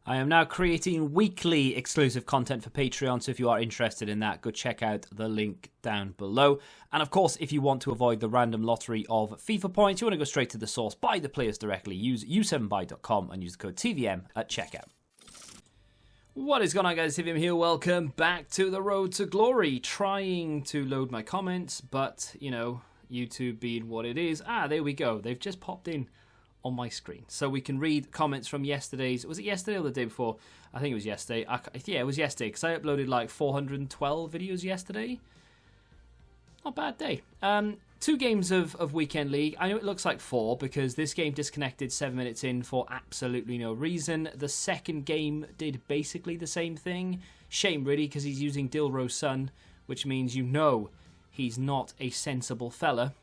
I am now creating weekly exclusive content for Patreon, so if you are interested in that, go check out the link down below. And of course, if you want to avoid the random lottery of FIFA points, you want to go straight to the source, buy the players directly, use u7buy.com and use the code TVM at checkout. What is going on, guys? TVM here. Welcome back to the road to glory. Trying to load my comments, but, you know, YouTube being what it is. There we go. They've just popped in on my screen, so we can read comments from yesterday's. Was it yesterday or the day before? I think it was yesterday. Yeah, it was yesterday because I uploaded like 412 videos yesterday. Not a bad day. 2 games of Weekend League. I know it looks like 4 because this game disconnected 7 minutes in for absolutely no reason. The second game did basically the same thing. Shame really, because he's using Dilro's son, which means you know he's not a sensible fella.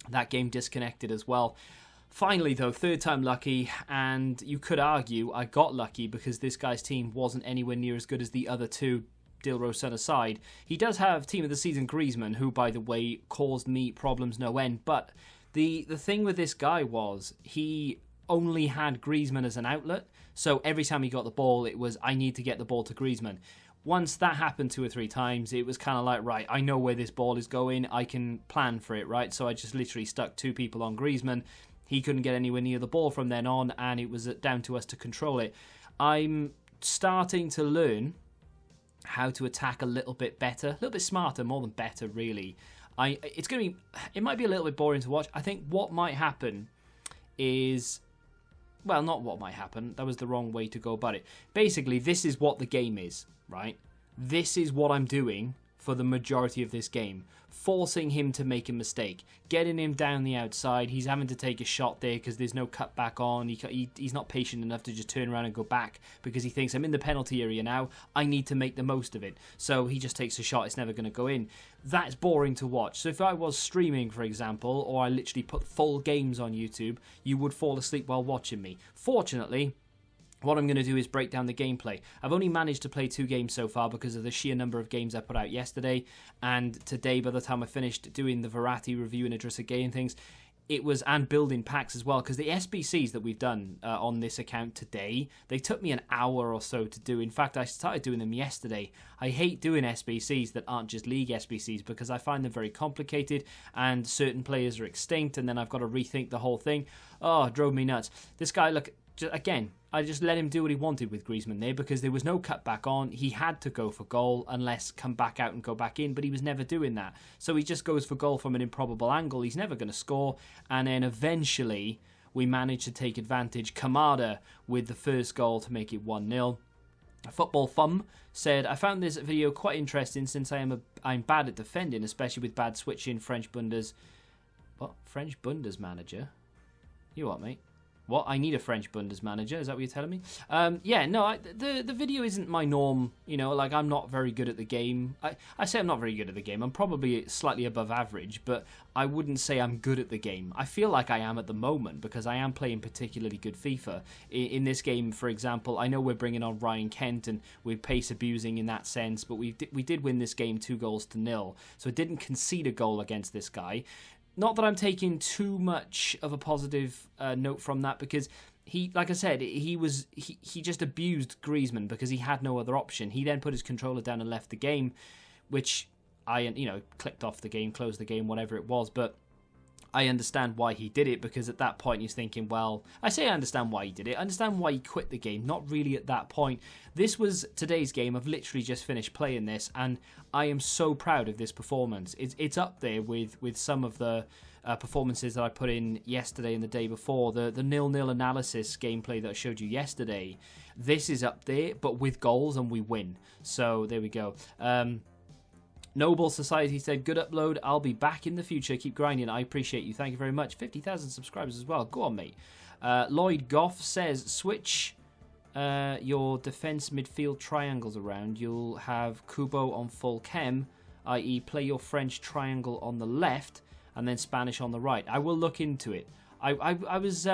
That game disconnected as well. Finally, though, third time lucky, and you could argue I got lucky because this guy's team wasn't anywhere near as good as the other two, Dilro's son aside. He does have Team of the Season Griezmann, who, by the way, caused me problems no end. But the thing with this guy was he only had Griezmann as an outlet, so every time he got the ball, it was, I need to get the ball to Griezmann. Once that happened 2 or 3 times, it was kind of like, right, I know where this ball is going, I can plan for it, right? So I just literally stuck 2 people on Griezmann. He couldn't get anywhere near the ball from then on, and it was down to us to control it. I'm starting to learn how to attack a little bit better, a little bit smarter, more than better, really. It might be a little bit boring to watch. I think what might happen is, well, not what might happen. That was the wrong way to go about it. Basically, this is what the game is, right? This is what I'm doing for the majority of this game, forcing him to make a mistake, getting him down the outside. He's having to take a shot there because there's no cut back on. He's not patient enough to just turn around and go back because he thinks, I'm in the penalty area now, I need to make the most of it. So he just takes a shot, it's never going to go in. That's boring to watch. So if I was streaming, for example, or I literally put full games on YouTube, you would fall asleep while watching me. Fortunately, what I'm going to do is break down the gameplay. I've only managed to play 2 games so far because of the sheer number of games I put out yesterday. And today, by the time I finished doing the Verratti review and Idrissa Gueye and things, and building packs as well. Because the SBCs that we've done on this account today, they took me an hour or so to do. In fact, I started doing them yesterday. I hate doing SBCs that aren't just League SBCs because I find them very complicated and certain players are extinct and then I've got to rethink the whole thing. Oh, it drove me nuts. This guy, look, again, I just let him do what he wanted with Griezmann there because there was no cut back on. He had to go for goal unless come back out and go back in, but he was never doing that. So he just goes for goal from an improbable angle. He's never going to score. And then eventually we managed to take advantage. Kamada with the first goal to make it 1-0. Football Thumb said, I found this video quite interesting since I'm bad at defending, especially with bad switching. French Bundes manager? You what, mate? What? I need a French Bundes manager. Is that what you're telling me? Yeah, no, the video isn't my norm. You know, like, I'm not very good at the game. I say I'm not very good at the game. I'm probably slightly above average, but I wouldn't say I'm good at the game. I feel like I am at the moment because I am playing particularly good FIFA. In this game, for example, I know we're bringing on Ryan Kent and we're pace abusing in that sense, but we did win this game 2-0, so it didn't concede a goal against this guy. Not that I'm taking too much of a positive note from that because he, like I said, he just abused Griezmann because he had no other option. He then put his controller down and left the game, which I, clicked off the game, closed the game, whatever it was. But I understand why he did it because at that point he's thinking, well, I say I understand why he did it. I understand why he quit the game. Not really at that point. This was today's game. I've literally just finished playing this and I am so proud of this performance. It's up there with some of the performances that I put in yesterday and the day before. The 0-0 analysis gameplay that I showed you yesterday. This is up there, but with goals and we win. So there we go. Noble Society said, good upload. I'll be back in the future. Keep grinding. I appreciate you. Thank you very much. 50,000 subscribers as well. Go on, mate. Lloyd Goff says, switch your defense midfield triangles around. You'll have Kubo on full chem, i.e. play your French triangle on the left and then Spanish on the right. I will look into it. I was...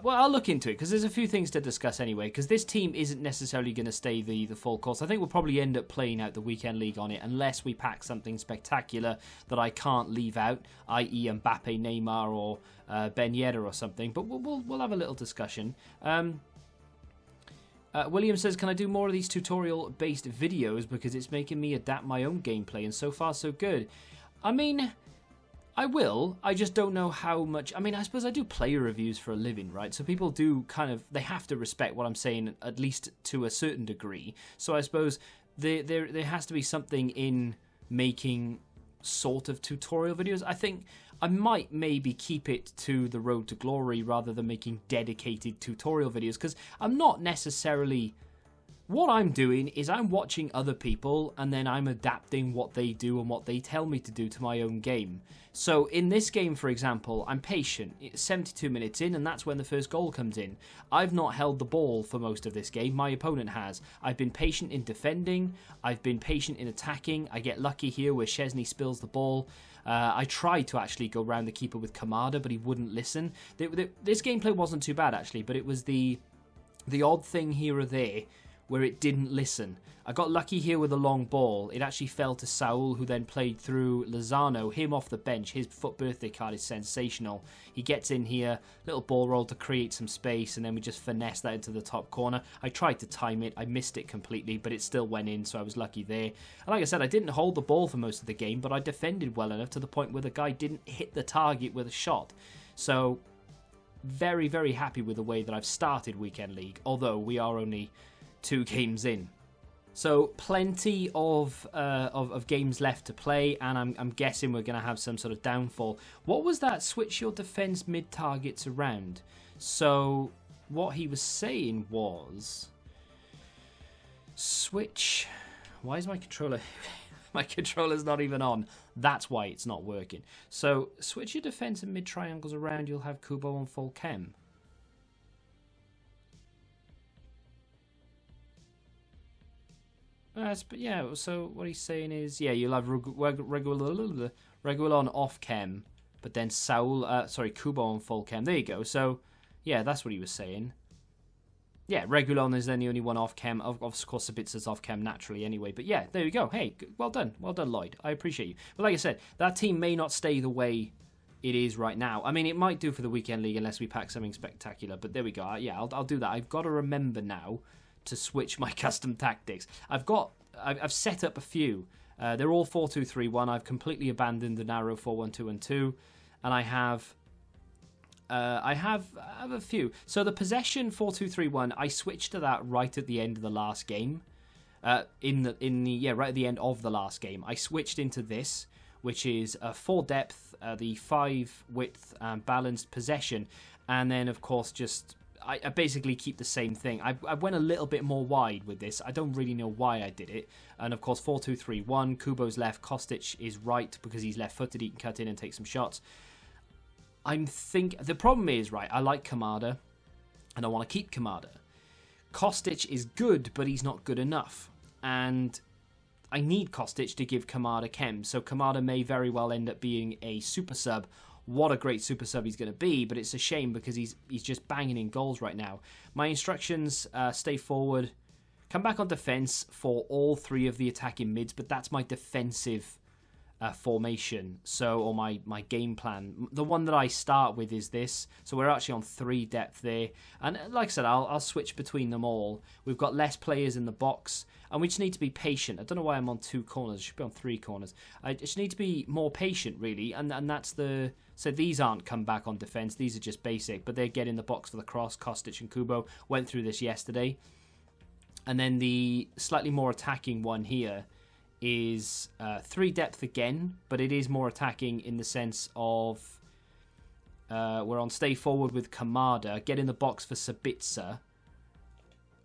well, I'll look into it because there's a few things to discuss anyway. Because this team isn't necessarily going to stay the full course. I think we'll probably end up playing out the weekend league on it unless we pack something spectacular that I can't leave out, i.e. Mbappe, Neymar, or Ben Yedder or something. But we'll have a little discussion. William says, can I do more of these tutorial-based videos because it's making me adapt my own gameplay, and so far so good. I mean, I will. I just don't know how much. I mean, I suppose I do player reviews for a living, right? So people do kind of, they have to respect what I'm saying, at least to a certain degree. So I suppose there has to be something in making sort of tutorial videos. I think I might maybe keep it to the road to glory rather than making dedicated tutorial videos, because I'm not necessarily... What I'm doing is I'm watching other people and then I'm adapting what they do and what they tell me to do to my own game. So in this game, for example, I'm patient. It's 72 minutes in and that's when the first goal comes in. I've not held the ball for most of this game. My opponent has. I've been patient in defending. I've been patient in attacking. I get lucky here where Szczesny spills the ball. I tried to actually go round the keeper with Kamada, but he wouldn't listen. This gameplay wasn't too bad, actually, but it was the odd thing here or there where it didn't listen. I got lucky here with a long ball. It actually fell to Saul, who then played through Lozano, him off the bench. His FUT birthday card is sensational. He gets in here, little ball roll to create some space, and then we just finesse that into the top corner. I tried to time it. I missed it completely, but it still went in, so I was lucky there. And like I said, I didn't hold the ball for most of the game, but I defended well enough to the point where the guy didn't hit the target with a shot. So, very, very happy with the way that I've started Weekend League, although we are only 2 games in. So plenty of games left to play, and I'm guessing we're going to have some sort of downfall. What was that? Switch your defense mid targets around. So what he was saying was switch. Why is my controller? My controller's not even on. That's why it's not working. So switch your defense and mid triangles around. You'll have Kubo on full chem. But yeah, so what he's saying is, yeah, you'll have Regulon off chem, but then Kubo on full chem. There you go. So, yeah, that's what he was saying. Yeah, Regulon is then the only one off chem. Of course, Sabitza's off chem naturally anyway. But yeah, there you go. Hey, well done. Well done, Lloyd. I appreciate you. But like I said, that team may not stay the way it is right now. I mean, it might do for the Weekend League unless we pack something spectacular. But there we go. Yeah, I'll do that. I've got to remember now to switch my custom tactics. I've set up a few. They're all 4-2-3-1. I've completely abandoned the narrow 4-1-2-1-2, and I have a few. So the possession 4-2-3-1, I switched to that right at the end of the last game. Right at the end of the last game, I switched into this, which is 4 depth, the 5 width, balanced possession, and then of course just. I basically keep the same thing. I went a little bit more wide with this. I don't really know why I did it. And of course, 4-2-3-1. Kubo's left. Kostic is right because he's left-footed. He can cut in and take some shots. The problem is, right, I like Kamada, and I want to keep Kamada. Kostic is good, but he's not good enough. And I need Kostic to give Kamada chem. So Kamada may very well end up being a super sub. What a great super sub he's going to be, but it's a shame because he's just banging in goals right now. My instructions, stay forward, come back on defense for all 3 of the attacking mids, but that's my defensive formation, or my game plan. The one that I start with is this, so we're actually on 3 depth there, and like I said, I'll switch between them all. We've got less players in the box, and we just need to be patient. I don't know why I'm on 2 corners. I should be on 3 corners. I just need to be more patient, really, and that's the... So these aren't come back on defence. These are just basic, but they get in the box for the cross. Kostic and Kubo went through this yesterday. And then the slightly more attacking one here is 3 depth again, but it is more attacking in the sense of we're on stay forward with Kamada, get in the box for Sabitzer,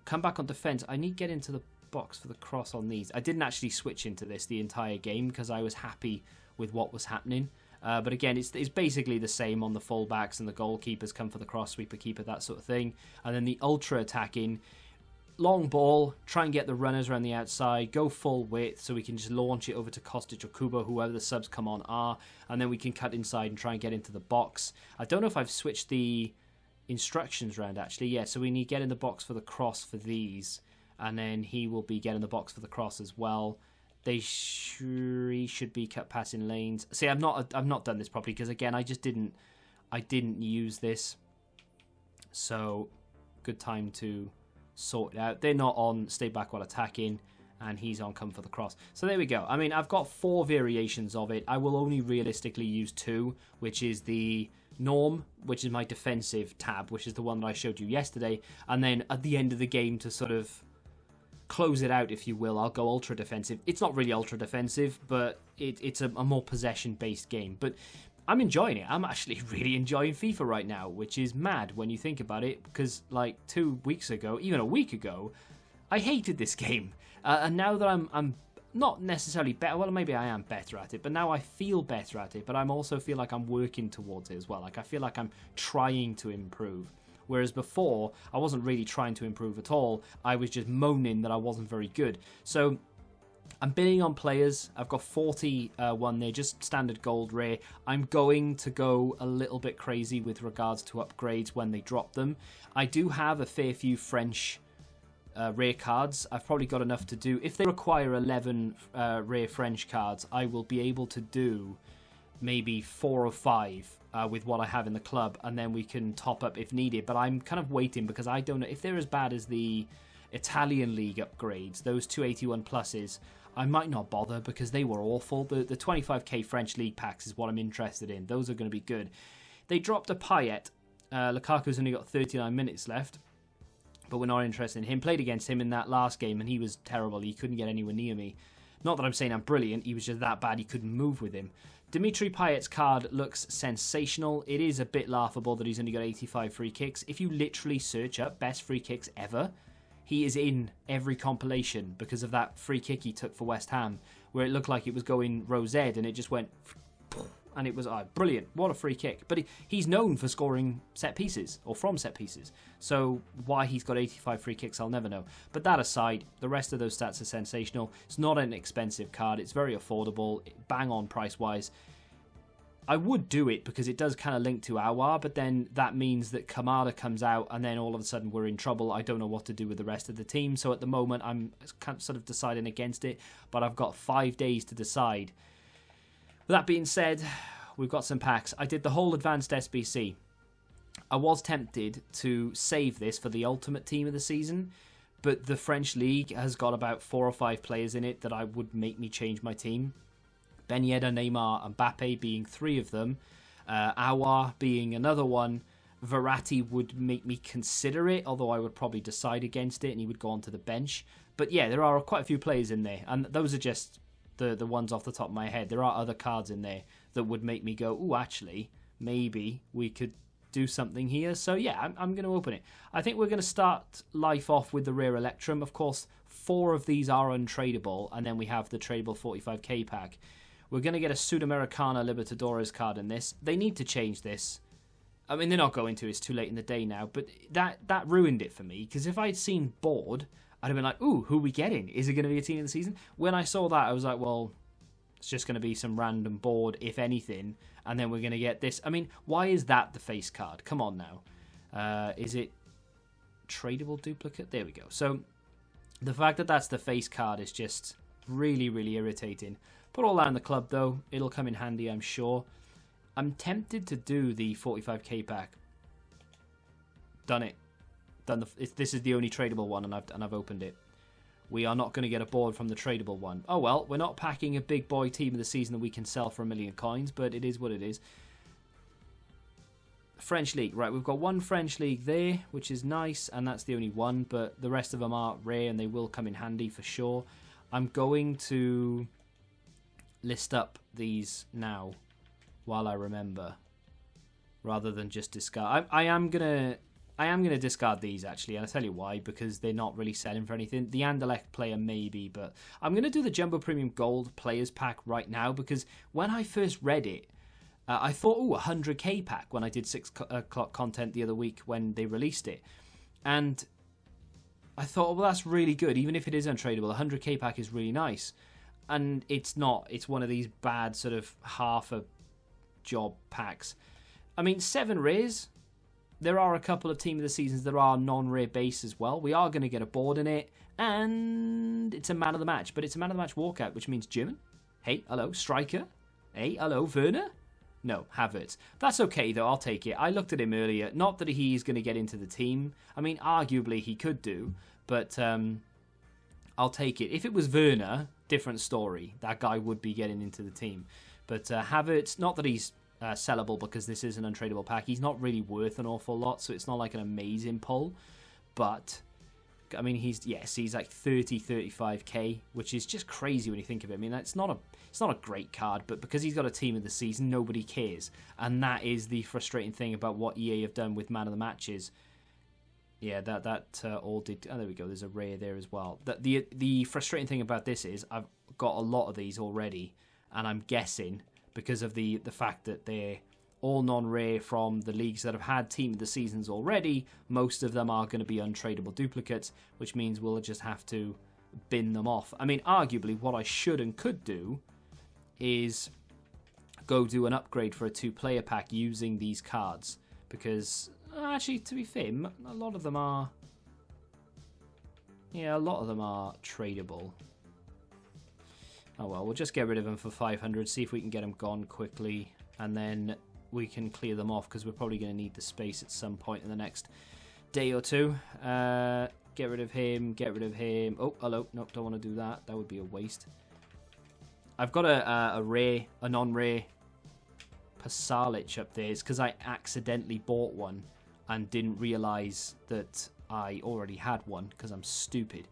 come back on defence. I need to get into the box for the cross on these. I didn't actually switch into this the entire game because I was happy with what was happening. But again, it's basically the same on the fullbacks, and the goalkeepers come for the cross, sweeper, keeper, that sort of thing. And then the ultra attacking, long ball, try and get the runners around the outside, go full width so we can just launch it over to Kostic or Kubo, whoever the subs come on are, and then we can cut inside and try and get into the box. I don't know if I've switched the instructions around actually. Yeah, so we need to get in the box for the cross for these, and then he will be getting the box for the cross as well. They should be cut passing lanes. See, I've not done this properly because again, I didn't use this. So, good time to sorted out. They're not on stay back while attacking, and he's on come for the cross. So there we go. I mean, I've got 4 variations of it. I will only realistically use 2, which is the norm, which is my defensive tab, which is the one that I showed you yesterday, and then at the end of the game to sort of close it out, if you will, I'll go ultra defensive. It's not really ultra defensive, but it's a more possession based game. But I'm enjoying it. I'm actually really enjoying FIFA right now, which is mad when you think about it, because like 2 weeks ago, even a week ago, I hated this game. And now that I'm not necessarily better, well, maybe I am better at it, but now I feel better at it, but I also feel like I'm working towards it as well. Like, I feel like I'm trying to improve. Whereas before, I wasn't really trying to improve at all. I was just moaning that I wasn't very good. So I'm bidding on players. I've got 41 there, just standard gold rare. I'm going to go a little bit crazy with regards to upgrades when they drop them. I do have a fair few French rare cards. I've probably got enough to do. If they require 11 rare French cards, I will be able to do maybe 4 or 5 with what I have in the club, and then we can top up if needed. But I'm kind of waiting because I don't know if they're as bad as the Italian League upgrades, those 281 pluses. I might not bother because they were awful. The 25k French League packs is what I'm interested in. Those are going to be good. They dropped a Payet. Lukaku's only got 39 minutes left, but we're not interested in him. Played against him in that last game, and he was terrible. He couldn't get anywhere near me. Not that I'm saying I'm brilliant. He was just that bad. You couldn't move with him. Dimitri Payet's card looks sensational. It is a bit laughable that he's only got 85 free kicks. If you literally search up best free kicks ever, he is in every compilation because of that free kick he took for West Ham, where it looked like it was going row Z and it just went, and it was brilliant. What a free kick. But he's known for scoring set pieces, or from set pieces. So why he's got 85 free kicks, I'll never know. But that aside, the rest of those stats are sensational. It's not an expensive card. It's very affordable, bang on price-wise. I would do it because it does kind of link to Aouar, but then that means that Kamada comes out and then all of a sudden we're in trouble. I don't know what to do with the rest of the team. So at the moment, I'm sort of deciding against it, but I've got 5 days to decide. With that being said, we've got some packs. I did the whole advanced SBC. I was tempted to save this for the ultimate team of the season, but the French League has got about 4 or 5 players in it that I would make me change my team. Ben Yedder, Neymar, and Mbappe being 3 of them. Aouar being another one. Verratti would make me consider it, although I would probably decide against it and he would go onto the bench. But yeah, there are quite a few players in there, and those are just the ones off the top of my head. There are other cards in there that would make me go, ooh, actually, maybe we could do something here. So yeah, I'm going to open it. I think we're going to start life off with the rare Electrum. Of course, 4 of these are untradeable, and then we have the tradable 45k pack. We're going to get a Sudamericana Libertadores card in this. They need to change this. I mean, they're not going to. It's too late in the day now. But that ruined it for me. Because if I'd seen board, I'd have been like, ooh, who are we getting? Is it going to be a team of the season? When I saw that, I was like, well, it's just going to be some random board, if anything. And then we're going to get this. I mean, why is that the face card? Come on now. Is it tradable duplicate? There we go. So the fact that that's the face card is just really, really irritating. Put all that in the club, though. It'll come in handy, I'm sure. I'm tempted to do the 45k pack. Done it. This is the only tradable one, and I've opened it. We are not going to get a board from the tradable one. Oh well, we're not packing a big boy team of the season that we can sell for 1 million coins, but it is what it is. French League. Right, we've got 1 French League there, which is nice, and that's the only one, but the rest of them are rare, and they will come in handy for sure. I'm going to list up these now while I remember, rather than just discard. I am gonna discard these actually, and I'll tell you why, because they're not really selling for anything. The Anderlecht player maybe, but I'm gonna do the Jumbo Premium Gold Players Pack right now, because when I first read it, I thought, oh, 100k pack when I did 6 o'clock content the other week when they released it, and I thought, well, that's really good. Even if it is untradeable, 100k pack is really nice. And it's not. It's one of these bad sort of half a job packs. I mean, 7 rares. There are a couple of team of the seasons that are non-rare base as well. We are going to get a board in it. And it's a man of the match. But it's a man of the match walkout, which means German. Hey, hello, striker. Hey, hello, Werner. No, Havertz. That's okay, though. I'll take it. I looked at him earlier. Not that he's going to get into the team. I mean, arguably he could do, but I'll take it. If it was Werner, different story. That guy would be getting into the team. But Havertz, not that he's sellable because this is an untradeable pack. He's not really worth an awful lot, so it's not like an amazing pull. But I mean, he's like 35k, which is just crazy when you think of it. I mean, it's not a great card, but because he's got a team of the season, nobody cares, and that is the frustrating thing about what EA have done with man of the matches. Yeah, that all did. Oh, there we go. There's a rare there as well. The frustrating thing about this is I've got a lot of these already, and I'm guessing because of the fact that they're all non-rare from the leagues that have had team of the seasons already. Most of them are going to be untradeable duplicates, which means we'll just have to bin them off. I mean, arguably, what I should and could do is go do an upgrade for a 2-player pack using these cards, because actually, to be fair, a lot of them are tradable. Oh well, we'll just get rid of them for 500, see if we can get them gone quickly, and then we can clear them off because we're probably going to need the space at some point in the next day or two. Get rid of him, get rid of him. Oh, hello. Nope, don't want to do that. That would be a waste. I've got a non-rare Pasalic up there. It's because I accidentally bought one and didn't realise that I already had one because I'm stupid.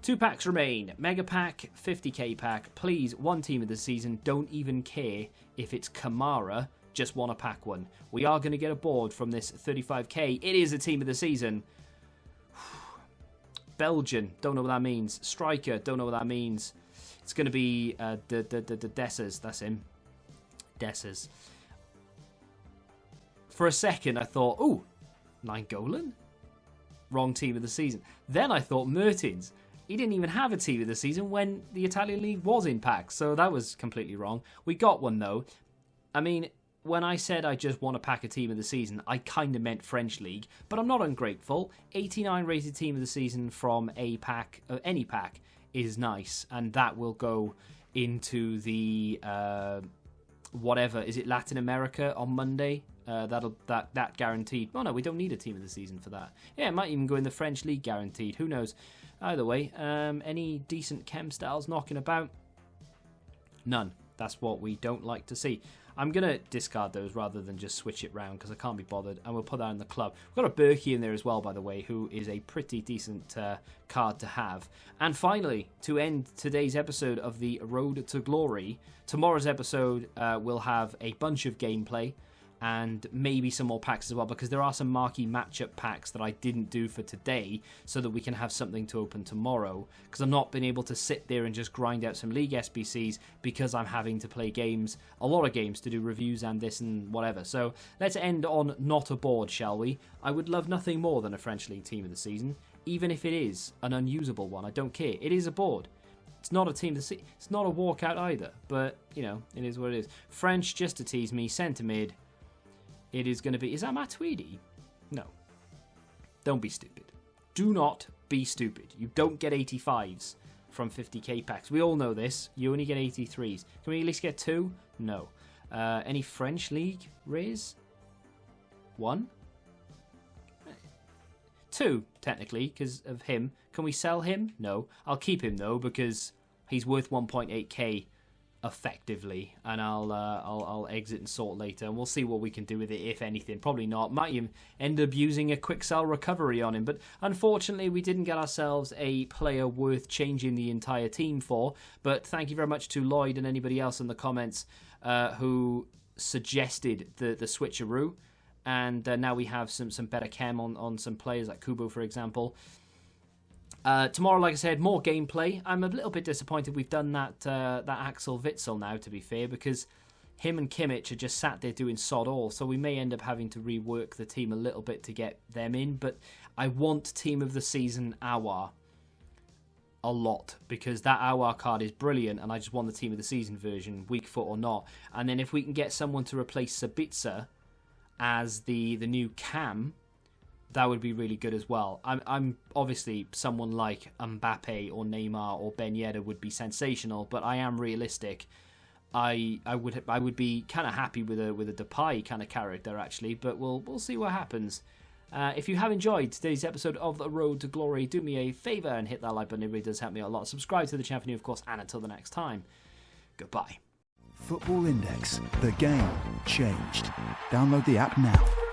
2 packs remain. Mega pack, 50k pack. Please, one team of the season. Don't even care if it's Kamara. Just want to pack one. We are going to get a board from this 35k. It is a team of the season. Belgian, don't know what that means. Striker, don't know what that means. It's going to be the Dessers. That's him. Dessers. For a second, I thought, ooh, Nainggolan? Wrong team of the season. Then I thought Mertens. He didn't even have a team of the season when the Italian league was in packs, so that was completely wrong. We got one, though. I mean, when I said I just want to pack a team of the season, I kind of meant French league, but I'm not ungrateful. 89 rated team of the season from a pack, any pack, is nice, and that will go into the whatever, is it Latin America on Monday? That guaranteed. Oh no, we don't need a team of the season for that. Yeah, it might even go in the French league guaranteed. Who knows? Either way, any decent chem styles knocking about? None. That's what we don't like to see. I'm going to discard those rather than just switch it round because I can't be bothered, and we'll put that in the club. We've got a Berkey in there as well, by the way, who is a pretty decent card to have. And finally, to end today's episode of the Road to Glory, tomorrow's episode will have a bunch of gameplay and maybe some more packs as well, because there are some marquee matchup packs that I didn't do for today so that we can have something to open tomorrow, because I've not been able to sit there and just grind out some League SBCs because I'm having to play games, a lot of games, to do reviews and this and whatever. So let's end on not a board, shall we? I would love nothing more than a French League team of the season, even if it is an unusable one. I don't care. It is a board. It's not a team to see. It's not a walkout either, but, you know, it is what it is. French, just to tease me, centre mid. It is going to be... Is that Matuidi? No. Don't be stupid. Do not be stupid. You don't get 85s from 50k packs. We all know this. You only get 83s. Can we at least get 2? No. Any French League rares? 1? 2, technically, because of him. Can we sell him? No. I'll keep him, though, because he's worth 1.8k effectively, and I'll exit and sort later, and we'll see what we can do with it, if anything. Probably not. Might even end up using a quick sell recovery on him, but unfortunately we didn't get ourselves a player worth changing the entire team for. But thank you very much to Lloyd and anybody else in the comments who suggested the switcheroo, and now we have some better chem on some players like Kubo, for example. Tomorrow, like I said, more gameplay. I'm a little bit disappointed we've done that Axel Witsel now, to be fair, because him and Kimmich are just sat there doing sod all, so we may end up having to rework the team a little bit to get them in, but I want Team of the Season Awar a lot, because that Awar card is brilliant, and I just want the Team of the Season version, weak foot or not. And then if we can get someone to replace Sabitzer as the new Cam, that would be really good as well. I'm obviously someone like Mbappe or Neymar or Ben Yedder would be sensational, but I am realistic. I would be kind of happy with a Depay kind of character actually, but we'll see what happens. If you have enjoyed today's episode of The Road to Glory, do me a favour and hit that like button. It really does help me out a lot. Subscribe to the channel for new, of course, and until the next time, goodbye. Football Index. The game changed. Download the app now.